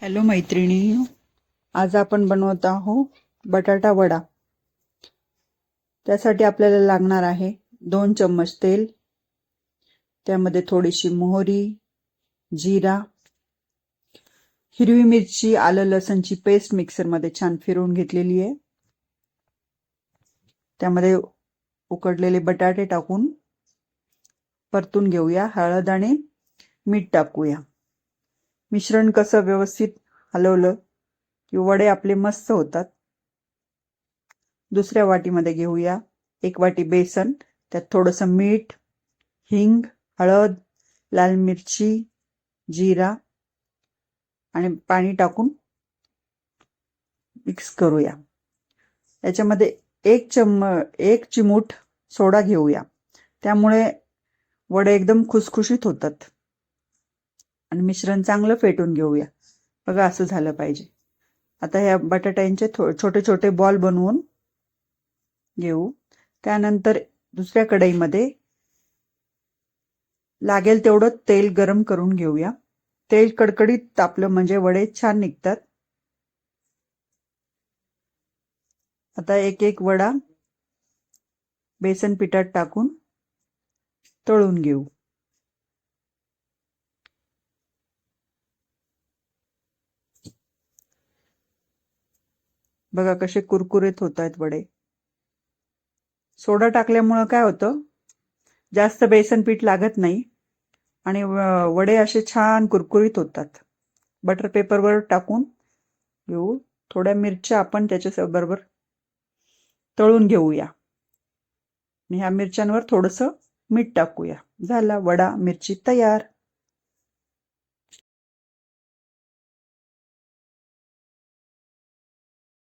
Hello मैत्रिणी, आज आपण बनवत आहोत बटाटा वडा. त्यासाठी आपल्याला लागणार आहे 2 चम्मच तेल, त्यामध्ये थोडीशी मोहरी, जिरा, हिरवी मिरची, आलं लसणची पेस्ट मिक्सरमध्ये छान फिरवून घेतलेली आहे. त्यामध्ये उकडलेले बटाटे टाकून परतून घेऊया. हळद आणि मीठ टाकूया. मिश्रण कसं व्यवस्थित हलवलं की वडे आपले मस्त होतात. दुसऱ्या वाटीमध्ये घेऊया 1 वाटी बेसन, त्यात थोडंसं मीठ, हिंग, हळद, लाल मिरची, जिरा आणि पाणी टाकून मिक्स करूया. याच्यामध्ये 1 चिमूट सोडा घेऊया. त्यामुळे वडे एकदम खुसखुशीत होतात. आणि मिश्रण चांगलं फेटून घेऊया. बघा असं झालं पाहिजे. आता ह्या बटाट्यांचे छोटे छोटे बॉल बनवून घेऊ. त्यानंतर दुसऱ्या कढईमध्ये लागेल तेवढं तेल गरम करून घेऊया. तेल कडकडीत तापलं म्हणजे वडे छान निघतात. आता एक एक वडा बेसन पिठात टाकून तळून घेऊ. बघा कसे कुरकुरीत होत आहेत वडे. सोडा टाकल्यामुळं काय होतं, जास्त बेसन पीठ लागत नाही आणि वडे असे छान कुरकुरीत होतात. बटर पेपरवर टाकून घेऊ. थोड्या मिरच्या आपण त्याच्या बरोबर तळून घेऊया आणि ह्या मिरच्यांवर थोडंसं मीठ टाकूया. झाला वडा मिरची तयार.